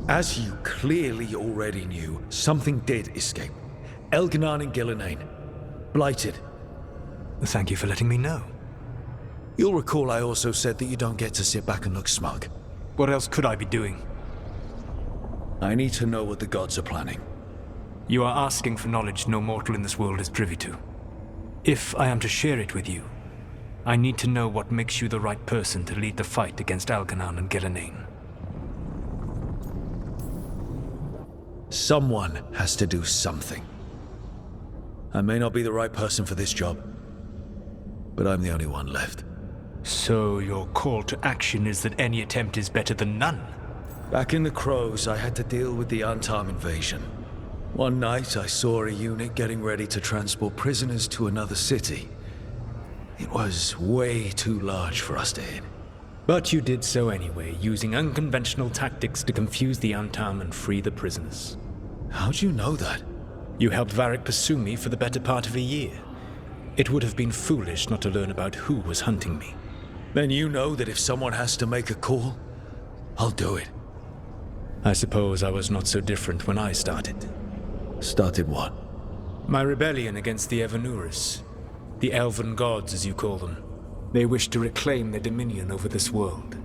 As you clearly already knew, something did escape. Elganon and Gillenane. Blighted. Thank you for letting me know. You'll recall I also said that you don't get to sit back and look smug. What else could I be doing? I need to know what the gods are planning. You are asking for knowledge no mortal in this world is privy to. If I am to share it with you, I need to know what makes you the right person to lead the fight against Elganon and Gillenane. Someone has to do something. I may not be the right person for this job, but I'm the only one left. So your call to action is that any attempt is better than none? Back in the Crows, I had to deal with the Antam invasion. One night, I saw a unit getting ready to transport prisoners to another city. It was way too large for us to hit. But you did so anyway, using unconventional tactics to confuse the Antam and free the prisoners. How'd you know that? You helped Varric pursue me for the better part of a year. It would have been foolish not to learn about who was hunting me. Then you know that if someone has to make a call, I'll do it. I suppose I was not so different when I started. Started what? My rebellion against the Evanuris. The elven gods, as you call them. They wish to reclaim their dominion over this world.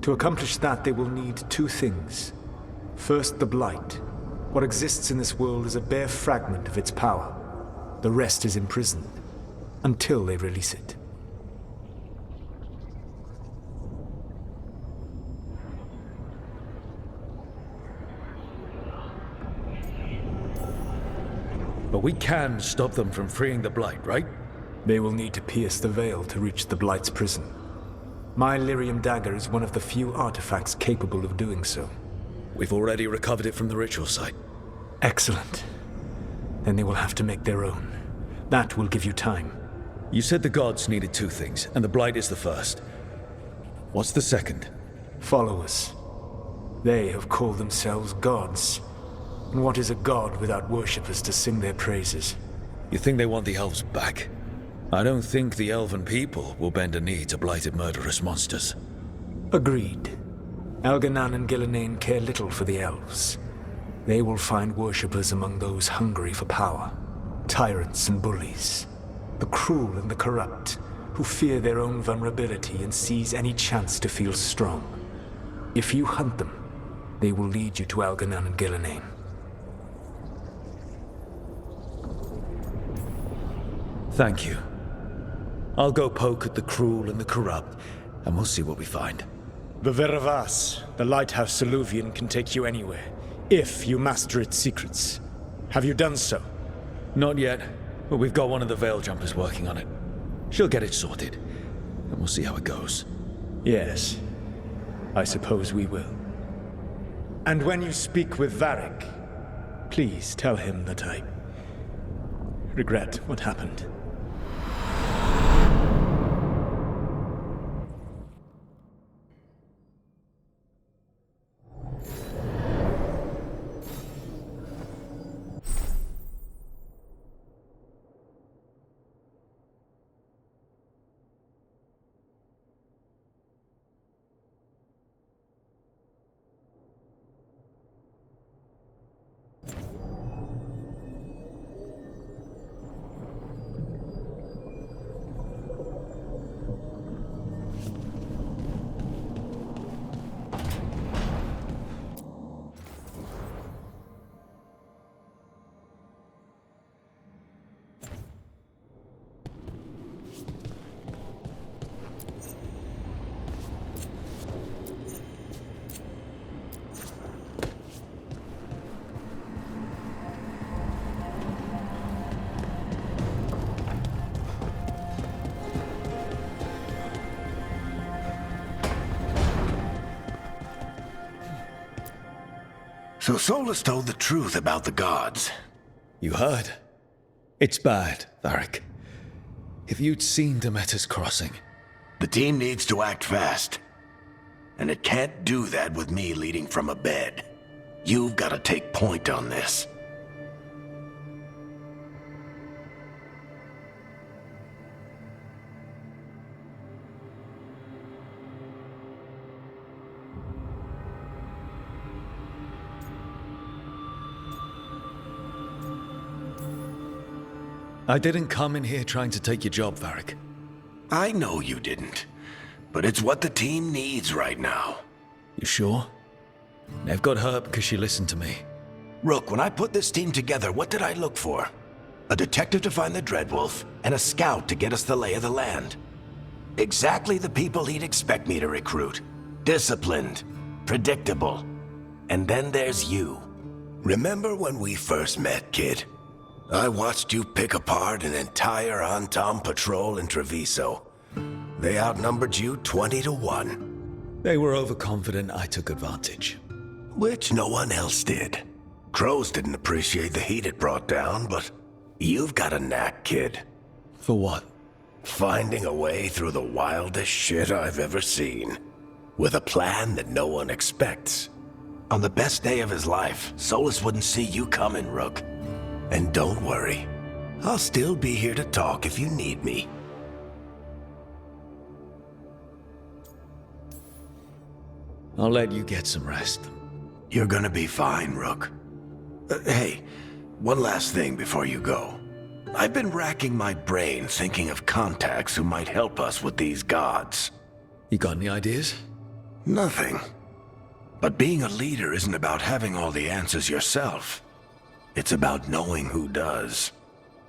To accomplish that, they will need two things. First, the Blight. What exists in this world is a bare fragment of its power. The rest is imprisoned, until they release it. But we can stop them from freeing the Blight, right? They will need to pierce the veil to reach the Blight's prison. My lyrium dagger is one of the few artifacts capable of doing so. We've already recovered it from the ritual site. Excellent. Then they will have to make their own. That will give you time. You said the gods needed two things, and the Blight is the first. What's the second? Followers. They have called themselves gods. And what is a god without worshippers to sing their praises? You think they want the elves back? I don't think the elven people will bend a knee to blighted murderous monsters. Agreed. Elganon and Gillenane care little for the elves. They will find worshippers among those hungry for power. Tyrants and bullies. The cruel and the corrupt, who fear their own vulnerability and seize any chance to feel strong. If you hunt them, they will lead you to Elganon and Gillenane. Thank you. I'll go poke at the cruel and the corrupt, and we'll see what we find. The Veravas, the lighthouse Soluvian, can take you anywhere, if you master its secrets. Have you done so? Not yet, but we've got one of the Veil Jumpers working on it. She'll get it sorted, and we'll see how it goes. Yes, I suppose we will. And when you speak with Varric, please tell him that I regret what happened. So Solus told the truth about the gods. You heard? It's bad, Varric. If you'd seen Demeter's crossing... The team needs to act fast. And it can't do that with me leading from a bed. You've got to take point on this. I didn't come in here trying to take your job, Varric. I know you didn't, but it's what the team needs right now. You sure? Nev got hurt because she listened to me. Rook, when I put this team together, what did I look for? A detective to find the Dreadwolf, and a scout to get us the lay of the land. Exactly the people he'd expect me to recruit. Disciplined, predictable. And then there's you. Remember when we first met, kid? I watched you pick apart an entire Antam patrol in Treviso. They outnumbered you 20 to 1. They were overconfident I took advantage. Which no one else did. Crows didn't appreciate the heat it brought down, but you've got a knack, kid. For what? Finding a way through the wildest shit I've ever seen. With a plan that no one expects. On the best day of his life, Solus wouldn't see you coming, Rook. And don't worry. I'll still be here to talk if you need me. I'll let you get some rest. You're gonna be fine, Rook. Hey, one last thing before you go. I've been racking my brain thinking of contacts who might help us with these gods. You got any ideas? Nothing. But being a leader isn't about having all the answers yourself. It's about knowing who does.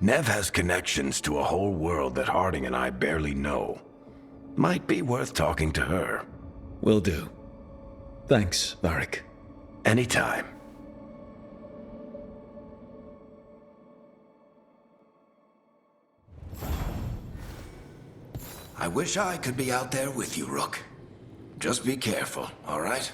Nev has connections to a whole world that Harding and I barely know. Might be worth talking to her. Will do. Thanks, Varric. Anytime. I wish I could be out there with you, Rook. Just be careful, all right?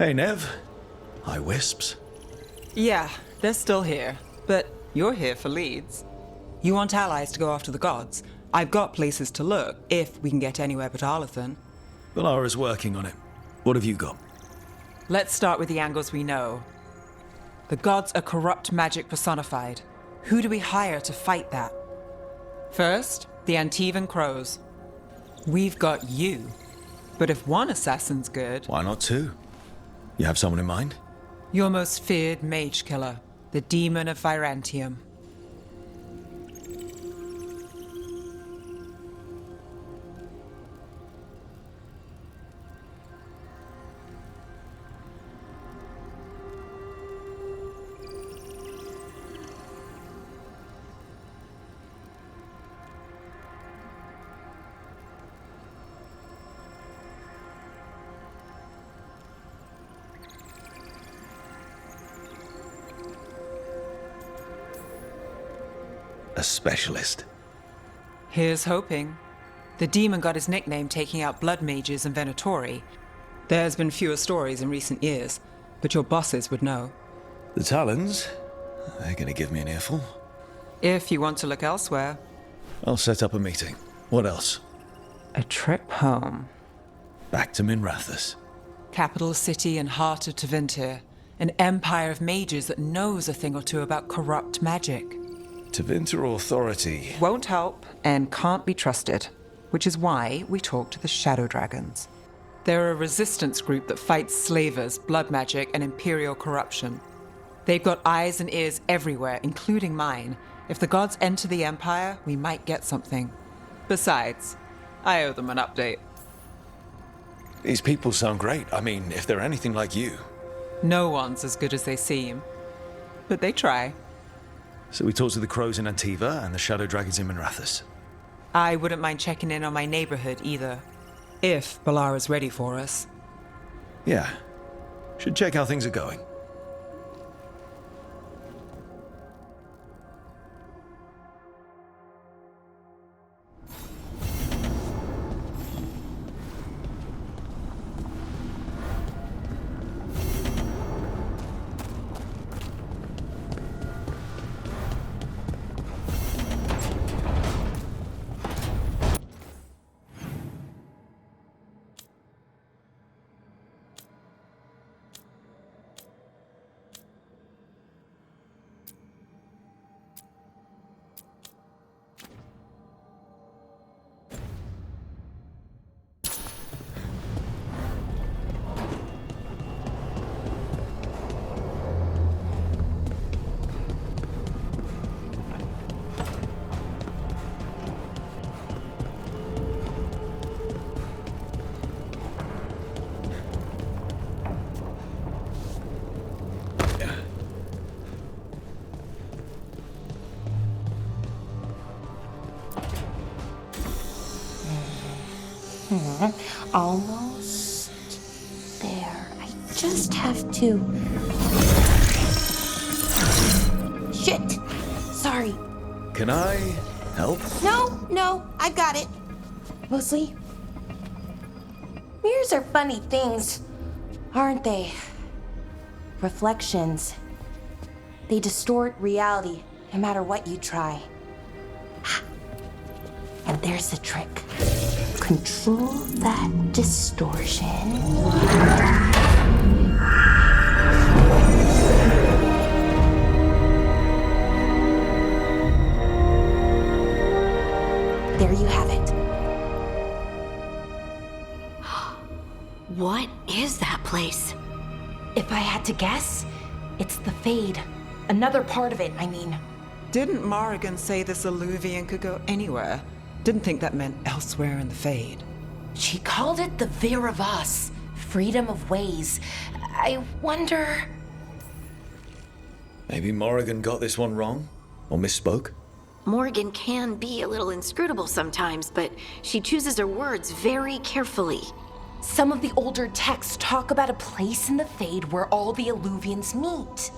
Hey, Nev. Hi, Wisps. Yeah, they're still here. But you're here for leads. You want allies to go after the gods? I've got places to look, if we can get anywhere but Arlathan. Valara's working on it. What have you got? Let's start with the angles we know. The gods are corrupt magic personified. Who do we hire to fight that? First, the Antivan Crows. We've got you. But if one assassin's good... Why not two? You have someone in mind? Your most feared mage killer, the Demon of Virantium. A specialist. Here's hoping. The demon got his nickname taking out blood mages and Venatori. There's been fewer stories in recent years, but your bosses would know. The Talons? They're gonna give me an earful. If you want to look elsewhere. I'll set up a meeting. What else? A trip home. Back to Minrathous. capital city and heart of Tevinter. An empire of mages that knows a thing or two about corrupt magic. Tevinter Authority. Won't help and can't be trusted, which is why we talk to the Shadow Dragons. They're a resistance group that fights slavers, blood magic, and imperial corruption. They've got eyes and ears everywhere, including mine. If the gods enter the Empire, we might get something. Besides, I owe them an update. These people sound great. I mean, if they're anything like you. No one's as good as they seem. But they try. So we talked to the crows in Antiva and the shadow dragons in Minrathous. I wouldn't mind checking in on my neighborhood either. If Balara's ready for us. Yeah. Should check how things are going. Almost there. I just have to... Shit! Sorry. Can I help? No, I've got it. Mostly, mirrors are funny things, aren't they? Reflections. They distort reality, no matter what you try. And there's the trick. Control that distortion. There you have it. What is that place? If I had to guess, it's the Fade. Another part of it, I mean. Didn't Morrigan say this Illuvian could go anywhere? Didn't think that meant elsewhere in the Fade. She called it the Vir of Us, freedom of ways. I wonder... Maybe Morrigan got this one wrong? Or misspoke? Morgan can be a little inscrutable sometimes, but she chooses her words very carefully. Some of the older texts talk about a place in the Fade where all the Illuvians meet.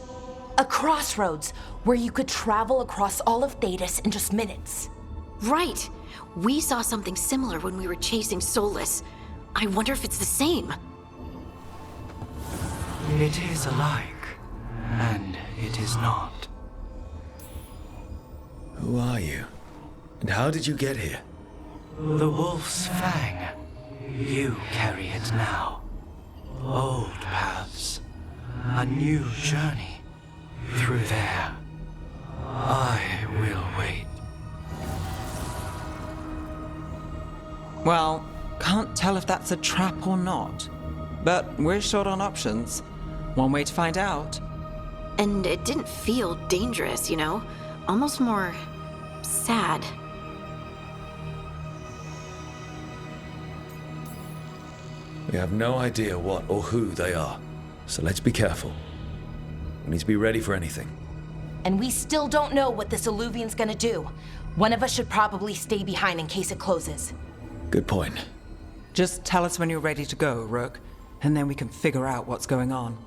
A crossroads where you could travel across all of Thedas in just minutes. Right. We saw something similar when we were chasing Solus. I wonder if it's the same. It is alike, and it is not. Who are you? And how did you get here? The Wolf's Fang. You carry it now. Old paths. A new journey. Through there. I will wait. Well, can't tell if that's a trap or not. But we're short on options. One way to find out. And it didn't feel dangerous, you know? Almost more... sad. We have no idea what or who they are, so let's be careful. We need to be ready for anything. And we still don't know what this Illuvian's gonna do. One of us should probably stay behind in case it closes. Good point. Just tell us when you're ready to go, Rook, and then we can figure out what's going on.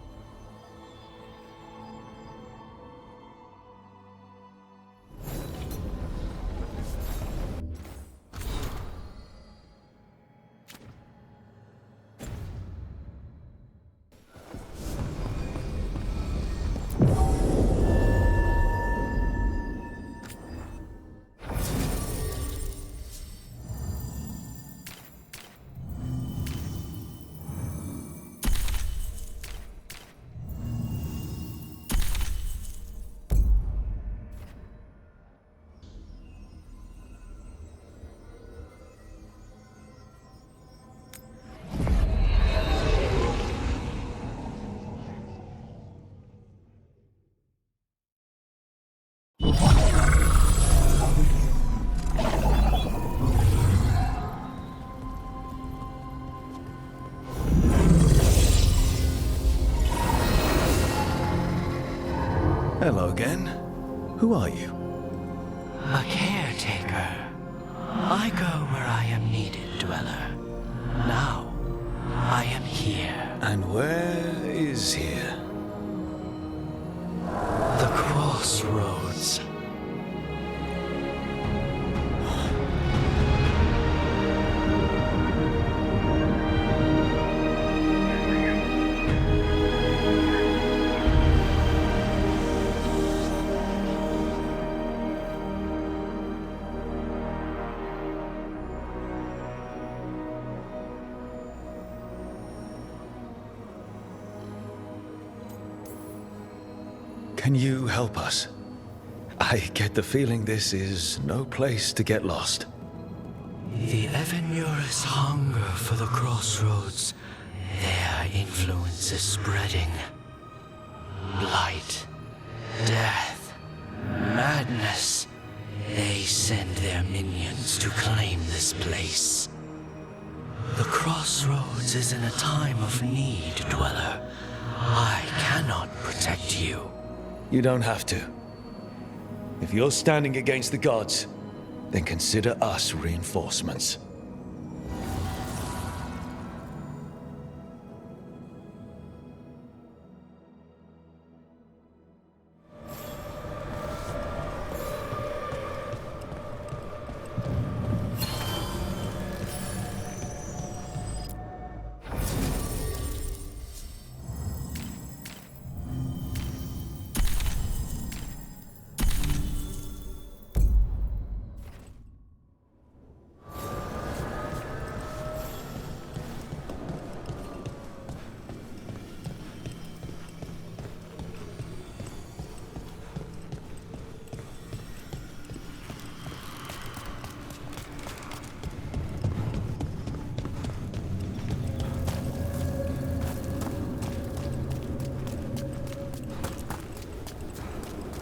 Hello again. Who are you? A caretaker. I go where I am needed, Dweller. Now, I am here. And where is here? The crossroads. Can you help us? I get the feeling this is no place to get lost. The Evenurus hunger for the crossroads. Their influence is spreading. Blight, death, madness. They send their minions to claim this place. The crossroads is in a time of need, Dweller. I cannot protect you. You don't have to. If you're standing against the gods, then consider us reinforcements.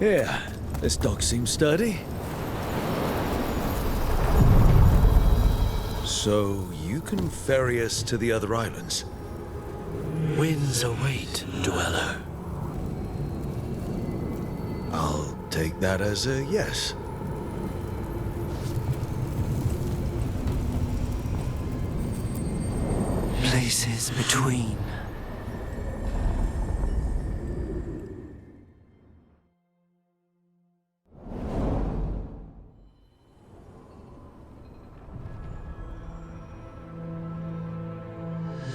Yeah, this dog seems sturdy. So, you can ferry us to the other islands? Winds await, Dweller. I'll take that as a yes. Places between.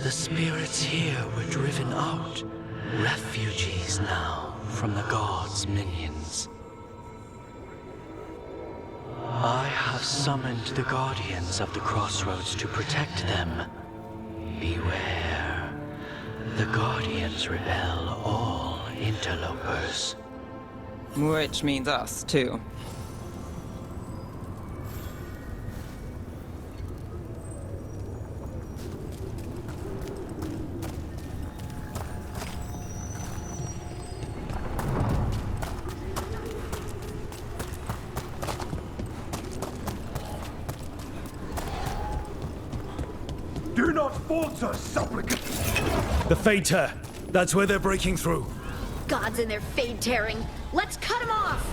The spirits here were driven out, refugees now from the gods' minions. I have summoned the guardians of the crossroads to protect them. Beware. The guardians repel all interlopers. Which means us, too. Do not falter, supplicant! The Fade Tear! That's where they're breaking through. Gods and their fade tearing. Let's cut them off!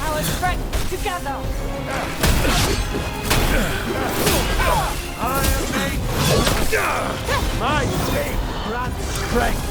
Our strength together! I am made! My faith grants strength!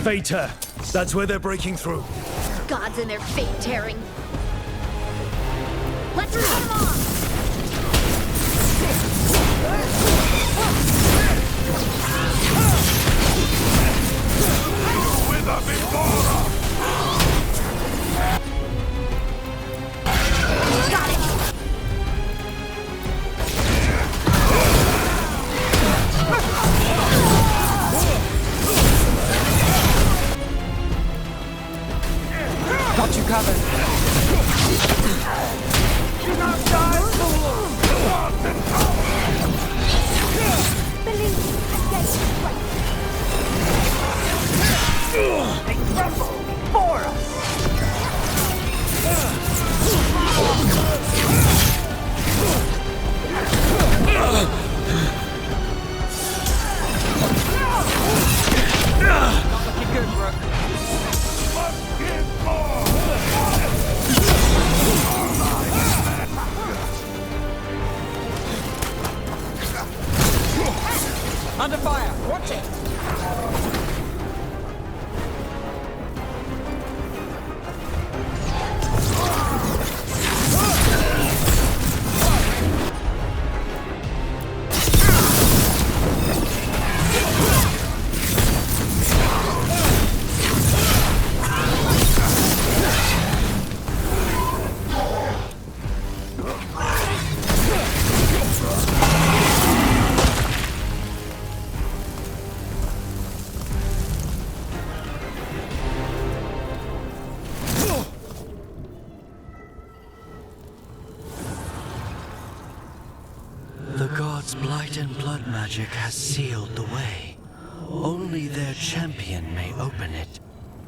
Fade Tear. That's where they're breaking through. Gods and their fate tearing. Let's cut them off! With a before! Got it! Got you covered. Not looking good, Brooke. Under fire! Watch it! The gods' blight and blood magic has sealed the way. Only their champion may open it.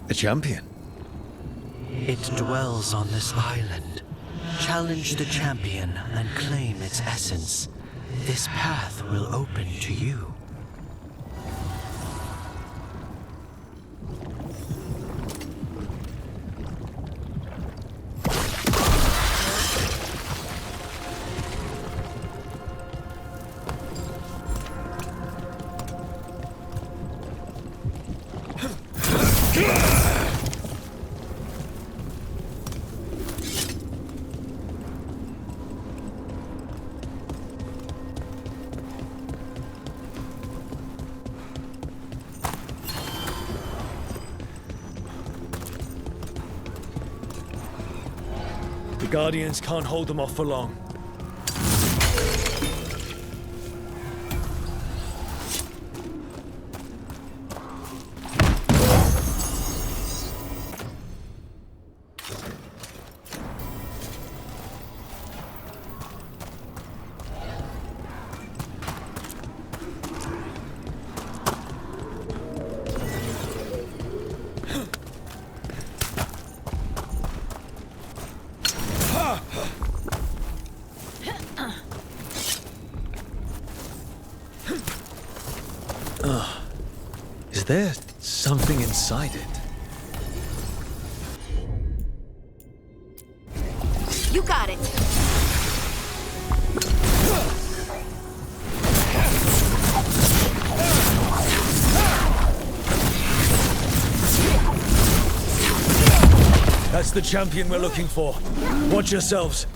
The champion? It dwells on this island. Challenge the champion and claim its essence. This path will open to you. The Guardians can't hold them off for long. Is there something inside it? You got it! That's the champion we're looking for. Watch yourselves.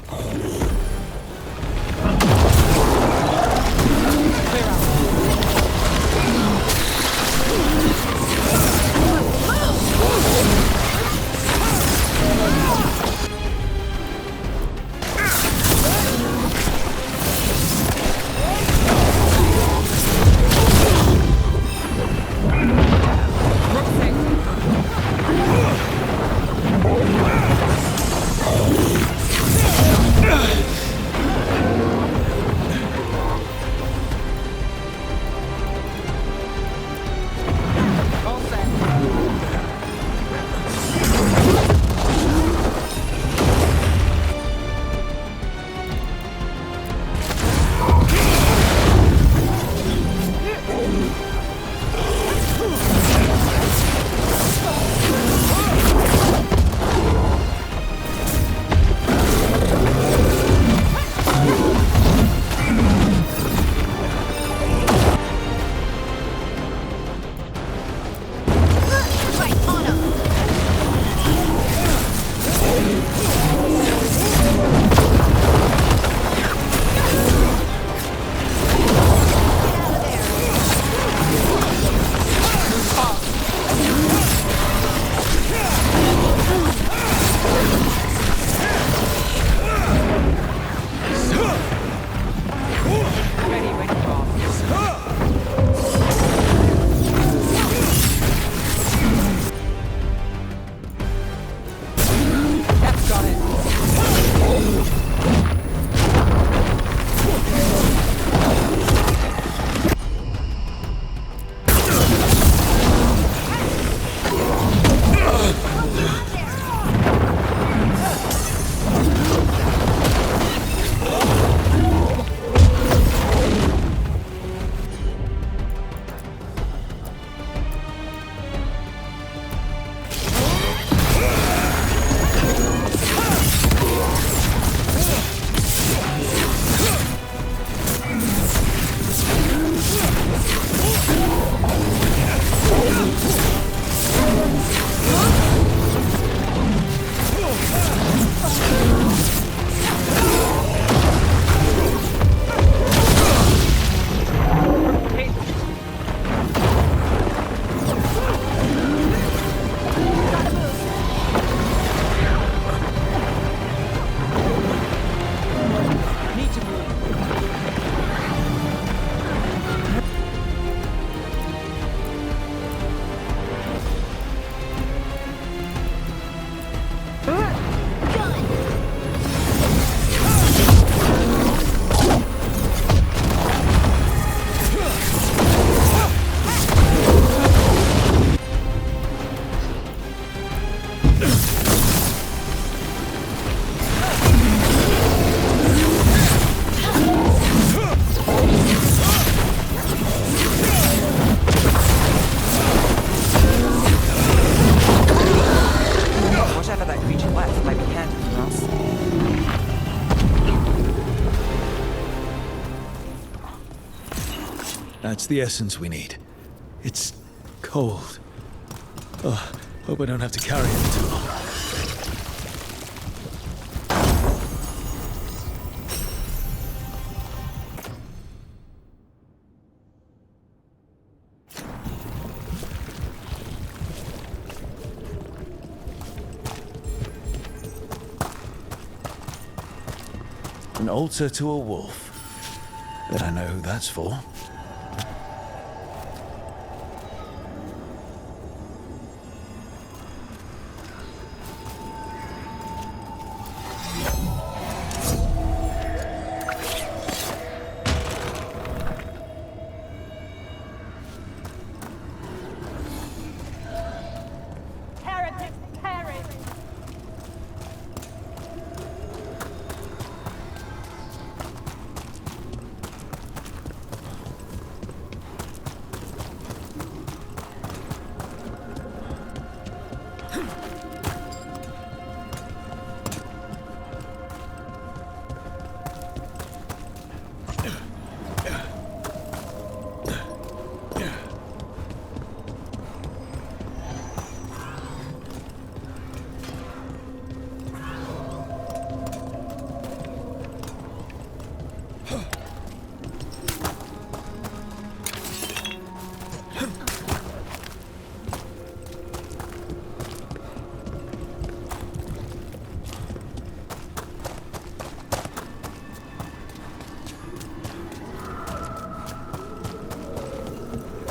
That's the essence we need. It's cold. Oh, hope I don't have to carry it too long. An altar to a wolf. Bet I know who that's for.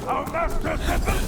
Our master's weapon!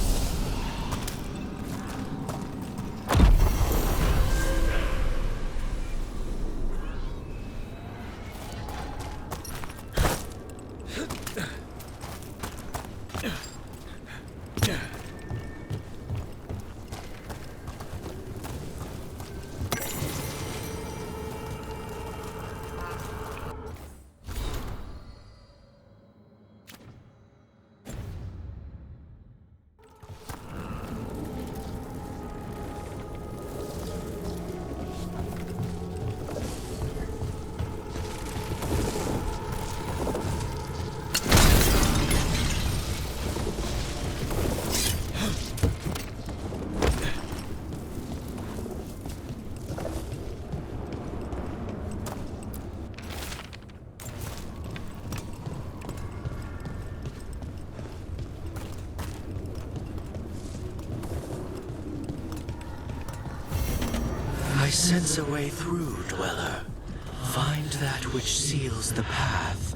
I sense a way through, Dweller. Find that which seals the path.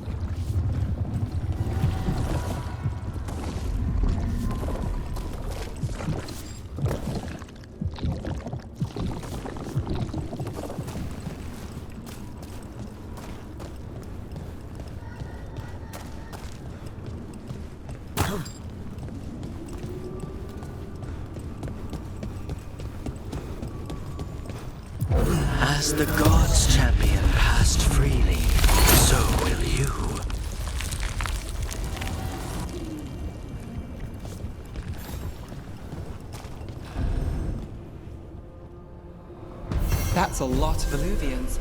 As the gods' champion passed freely, so will you. That's a lot of Illuvians,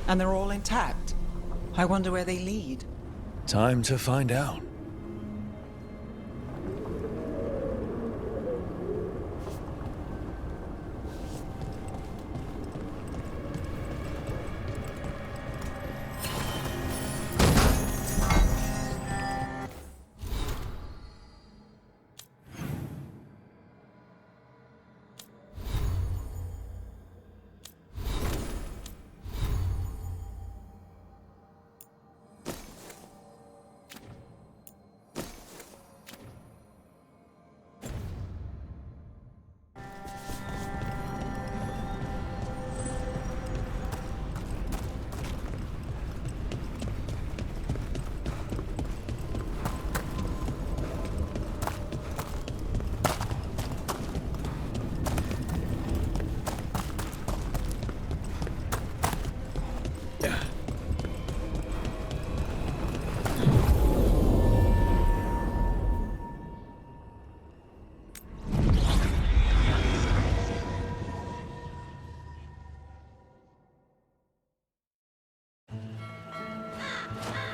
and they're all intact. I wonder where they lead. Time to find out.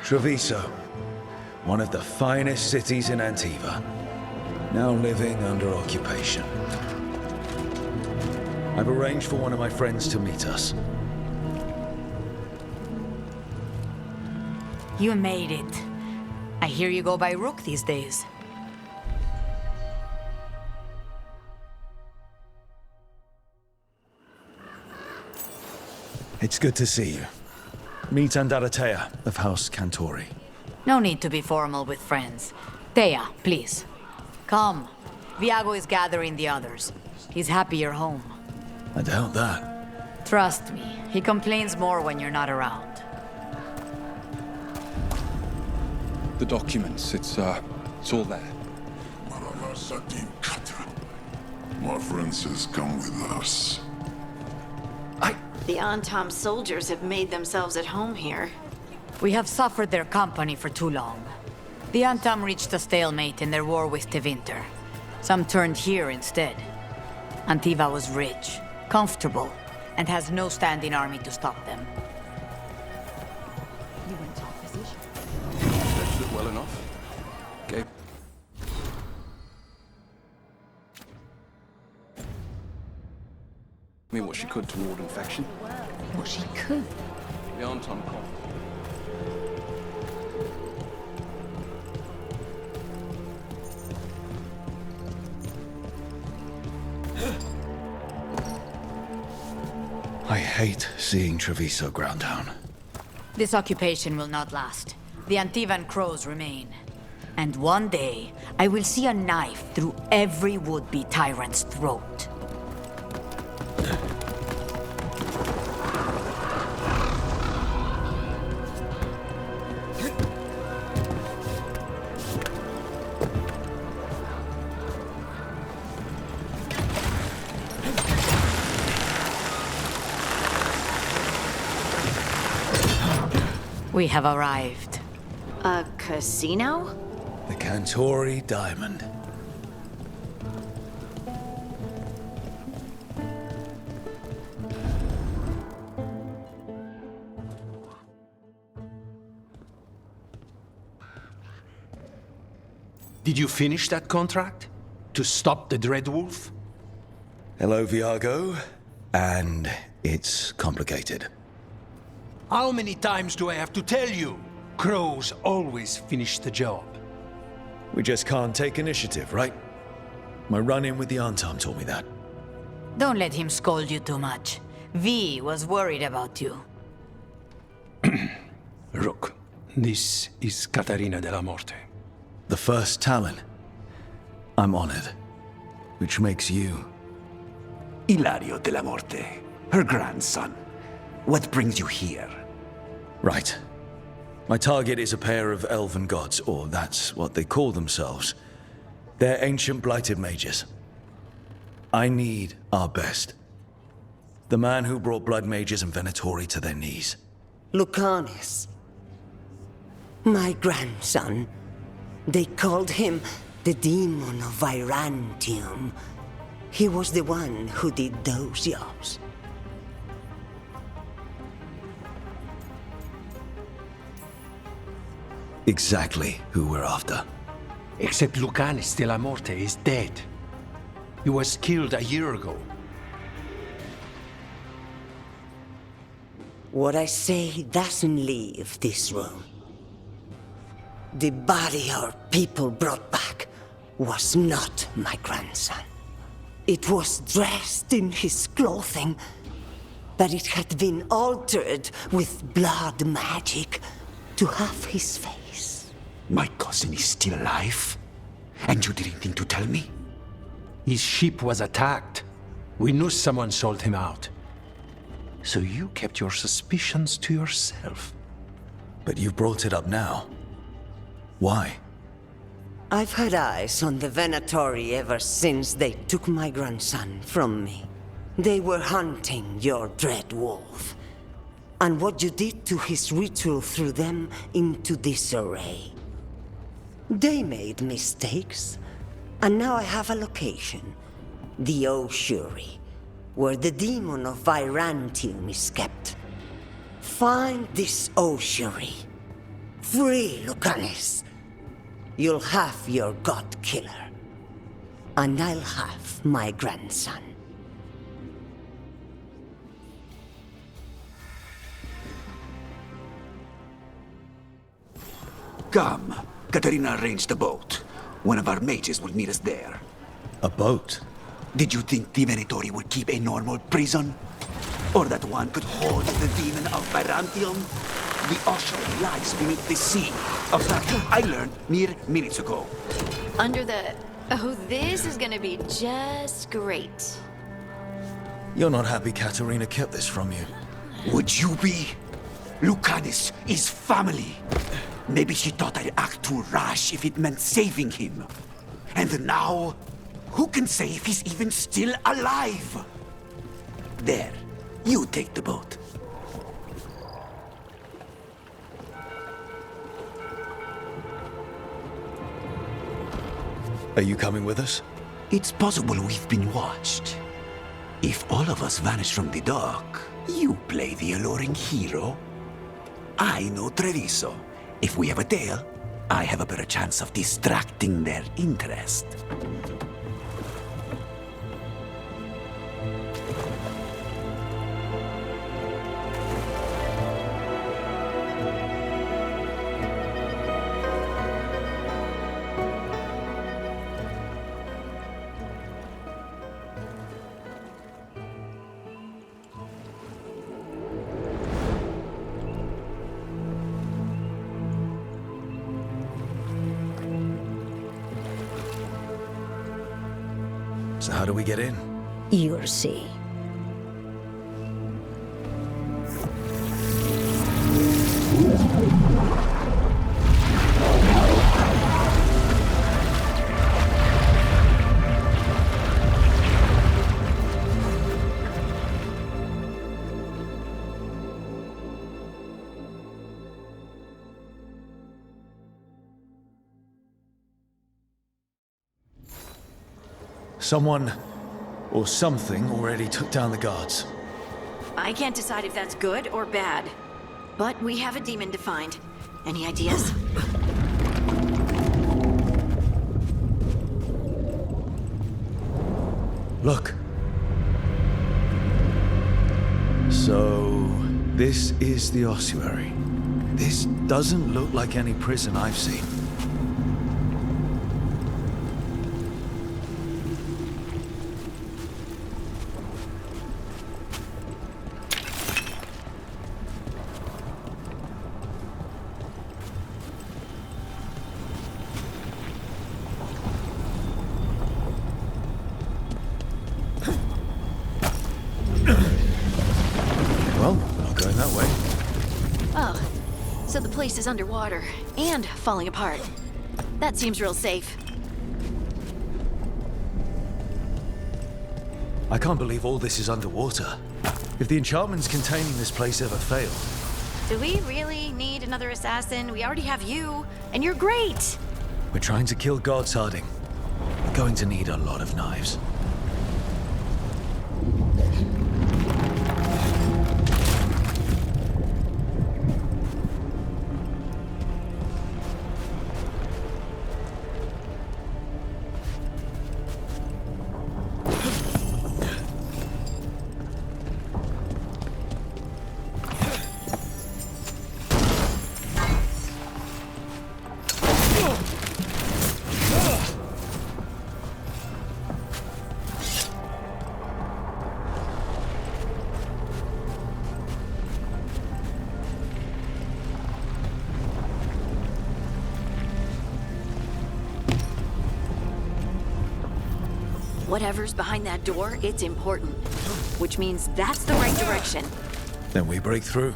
Treviso. one of the finest cities in Antiva, now living under occupation. I've arranged for one of my friends to meet us. You made it. I hear you go by Rook these days. It's good to see you. Meet Andaratea of House Cantori. No need to be formal with friends. Thea, please. Come. Viago is gathering the others. He's happy you're home. I doubt that. Trust me, he complains more when you're not around. The documents, it's all there. My friend says come with us. The Antam soldiers have made themselves at home here. We have suffered their company for too long. The Antam reached a stalemate in their war with Tevinter. Some turned here instead. Antiva was rich, comfortable, and has no standing army to stop them. You went off position. Stretched it well enough. Okay. I mean, what she could to ward infection. What she could. The Anton call. I hate seeing Treviso ground down. This occupation will not last. The Antivan crows remain. And one day, I will see a knife through every would-be tyrant's throat. We have arrived. A casino? The Cantori Diamond. Did you finish that contract? To stop the Dreadwolf? Hello, Viago. And it's complicated. How many times do I have to tell you? Crows always finish the job. We just can't take initiative, right? My run-in with the Antam taught me that. Don't let him scold you too much. V was worried about you. Rook, this is Catarina de la Morte. The first Talon. I'm honored. Which makes you... Ilario de la Morte, her grandson. What brings you here? Right. My target is a pair of elven gods, or that's what they call themselves. They're ancient blighted mages. I need our best. The man who brought blood mages and Venatori to their knees. Lucanus. My grandson. They called him the Demon of Virantium. He was the one who did those jobs. Exactly who we're after. Except Lucanus de la Morte is dead. He was killed a year ago. What I say doesn't leave this room. The body our people brought back was not my grandson. It was dressed in his clothing, but it had been altered with blood magic to have his face. My cousin is still alive? And you didn't think to tell me? His ship was attacked. We knew someone sold him out. So you kept your suspicions to yourself. But you've brought it up now. Why? I've had eyes on the Venatori ever since they took my grandson from me. They were hunting your dread wolf. And what you did to his ritual threw them into disarray. They made mistakes, and now I have a location. The Ossuary, where the demon of Virantium is kept. Find this Ossuary. Free Lucanus, you'll have your god killer. And I'll have my grandson. Come. Katarina arranged a boat. One of our mages will meet us there. A boat? Did you think the Venatori would keep a normal prison? Or that one could hold the demon of Byzantium? The ocean lies beneath the sea. Of that, I learned mere minutes ago. Under the... Oh, this is gonna be just great. You're not happy Katarina kept this from you. Would you be? Lucanus is family. Maybe she thought I'd act too rash if it meant saving him. And now, who can say if he's even still alive? There, you take the boat. Are you coming with us? It's possible we've been watched. If all of us vanish from the dock, you play the alluring hero. I know Treviso. If we have a tail, I have a better chance of distracting their interest. So how do we get in? You'll see. Someone or something already took down the guards. I can't decide if that's good or bad. But we have a demon to find. Any ideas? Look. So, this is the ossuary. This doesn't look like any prison I've seen. Well, we're not going that way. Oh, so the place is underwater and falling apart. That seems real safe. I can't believe all this is underwater. If the enchantments containing this place ever fail. Do we really need another assassin? We already have you, and you're great! We're trying to kill gods, Harding. We're going to need a lot of knives. Whatever's behind that door, it's important. Which means that's the right direction. Then we break through.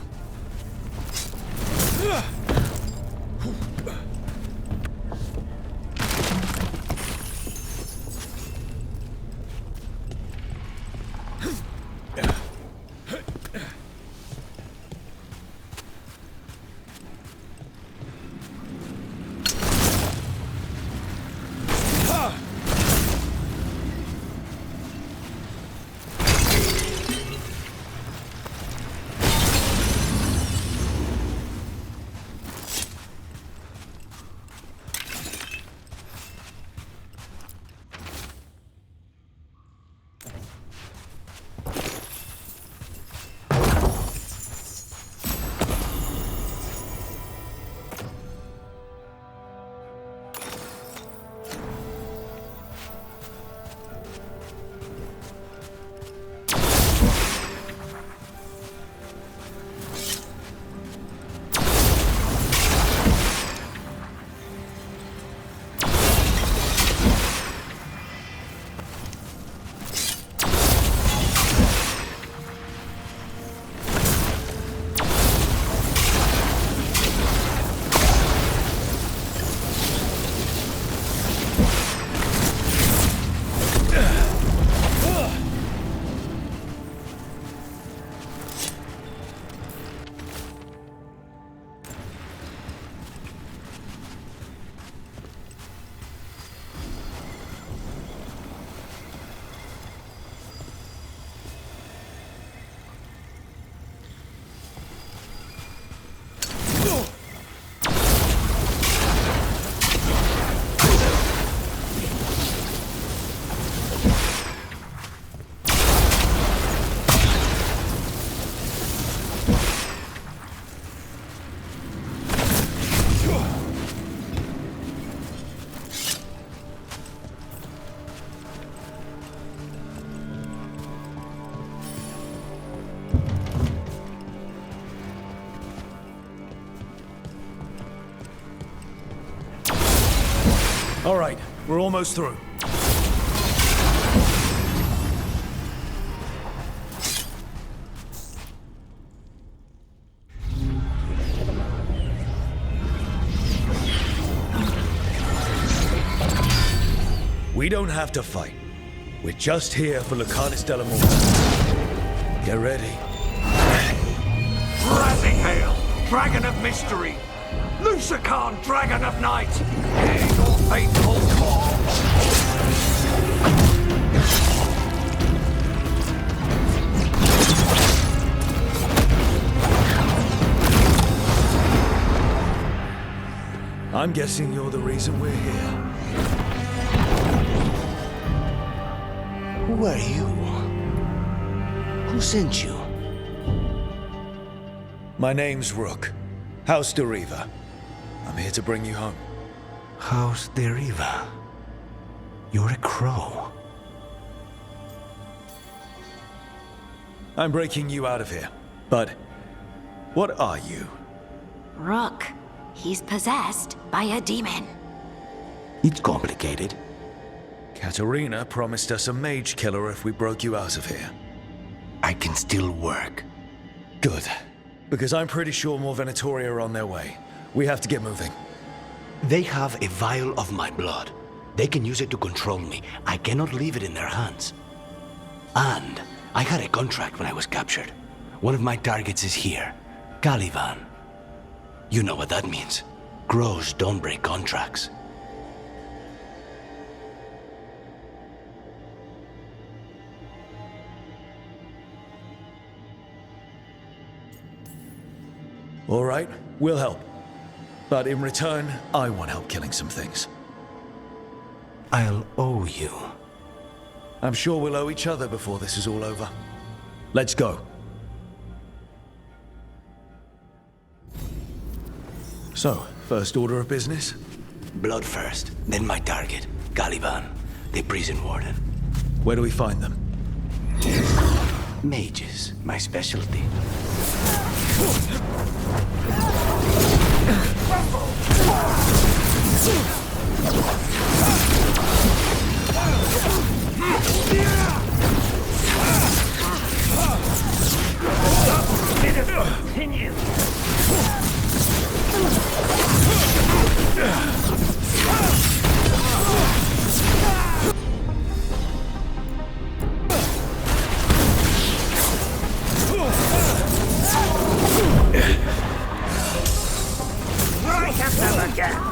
All right, we're almost through. We don't have to fight. We're just here for Lucanus Delamorte. Get ready. Rising Hail, Dragon of Mystery! Lucican, Dragon of Night! Hear your fateful call! I'm guessing you're the reason we're here. Who are you? Who sent you? My name's Rook. House Deriva. I'm here to bring you home. House Deriva. You're a crow. I'm breaking you out of here. But what are you? Rook. He's possessed by a demon. It's complicated. Katerina promised us a mage killer if we broke you out of here. I can still work. Good. Because I'm pretty sure more Venatori are on their way. We have to get moving. They have a vial of my blood. They can use it to control me. I cannot leave it in their hands. And I had a contract when I was captured. One of my targets is here, Caliban. You know what that means. Crows don't break contracts. All right, we'll help. But in return, I want help killing some things. I'll owe you. I'm sure we'll owe each other before this is all over. Let's go. So, first order of business? Blood first, then my target, Caliban, the prison warden. Where do we find them? Mages, my specialty. Continue. Right have them again.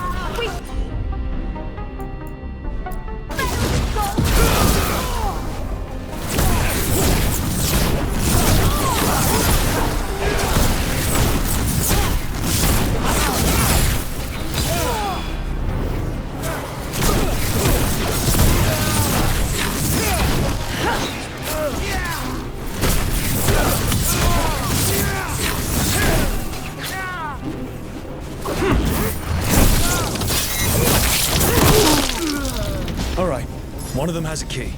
All right, one of them has a key.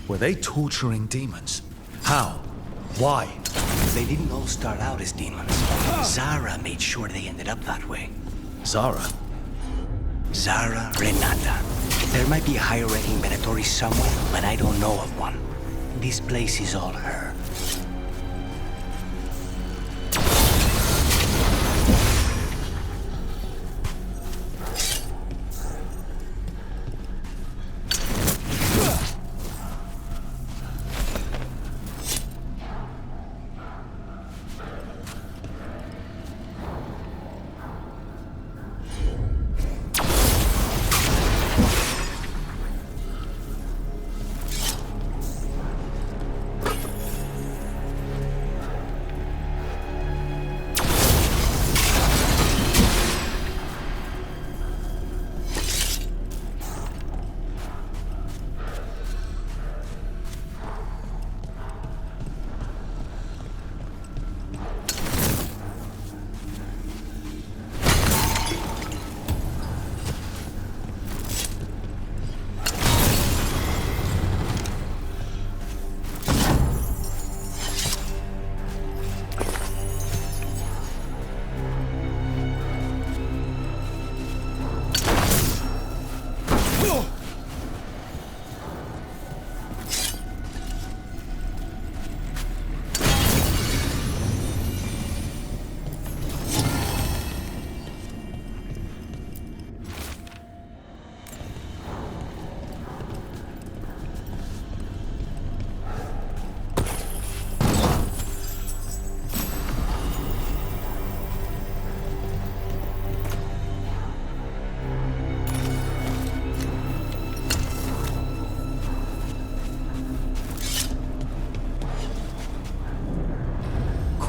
Were they torturing demons? How? Why? They didn't all start out as demons. Zara made sure they ended up that way. Zara? Zara Renata. There might be a higher-ranking Venatori somewhere, but I don't know of one. This place is all her.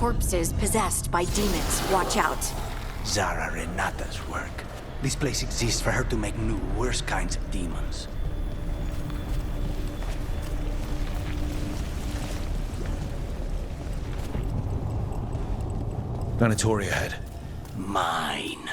corpses possessed by demons. Watch out. Zara Renata's work. This place exists for her to make new, worse kinds of demons. Venatori ahead. Mine.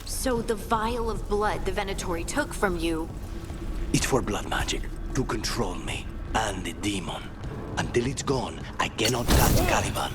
So the vial of blood the Venatori took from you... It's for blood magic, to control me, and the demon. Until it's gone, I cannot touch Caliban.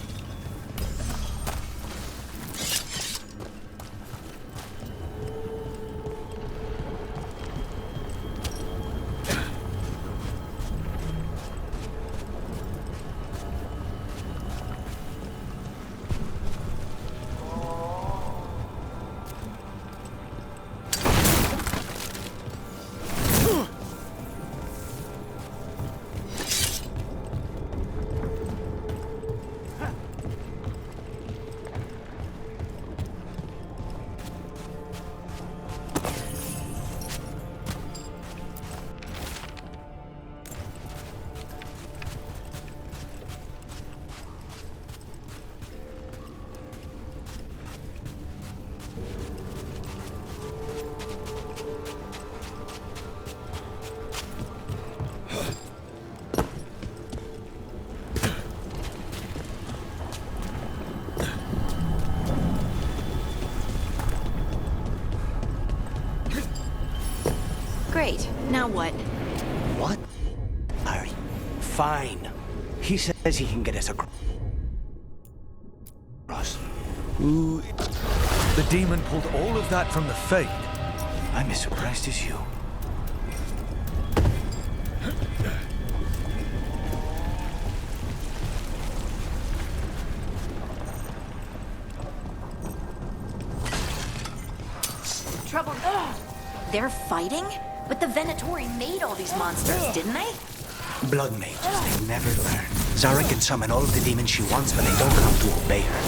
Great. Now what? What? Harry. Fine. He says he can get us across. Ooh, the demon pulled all of that from the Fade. I'm as surprised as you. Trouble. They're fighting? But the Venatori made all these monsters, didn't they? Blood mages, they never learn. Zara can summon all of the demons she wants, but they don't have to obey her.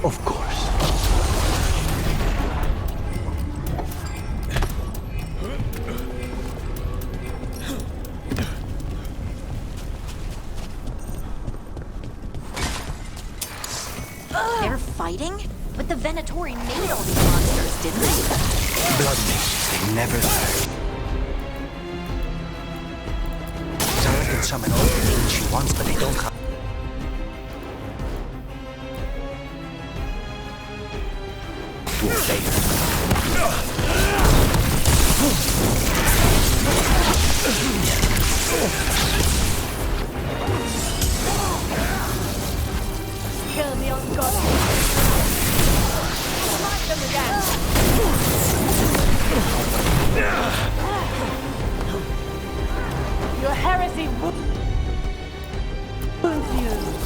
Of course. They're fighting? But the Venatori made all these monsters, didn't they? Blood mages, they never learn. Zara can summon all the things she wants, but they don't have... to obey Kill the ungodly. Smite them again. Your heresy wounds you.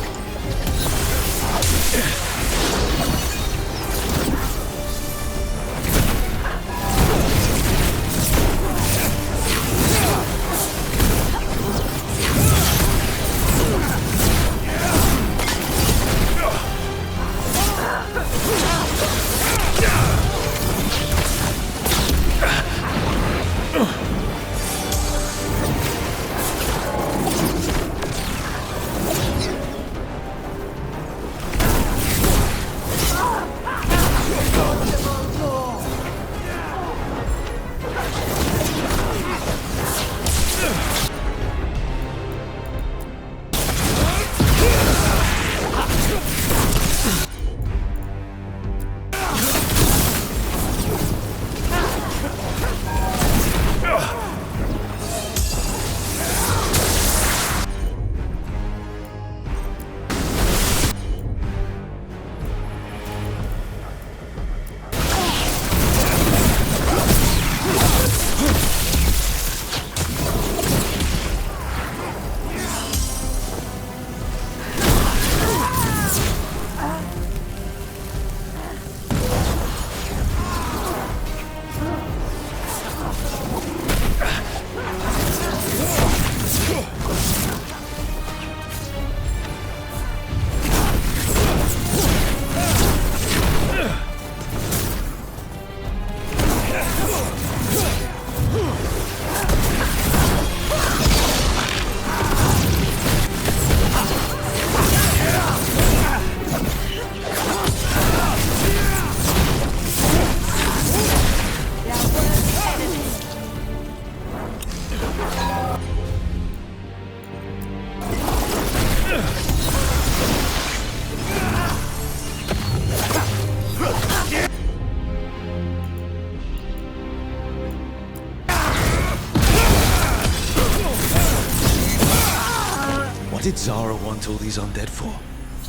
What did Zara want all these undead for?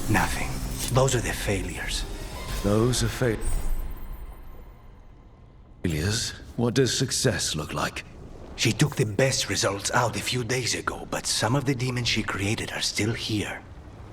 nothing. Those are the failures. Those are failures? What does success look like? She took the best results out a few days ago, but some of the demons she created are still here.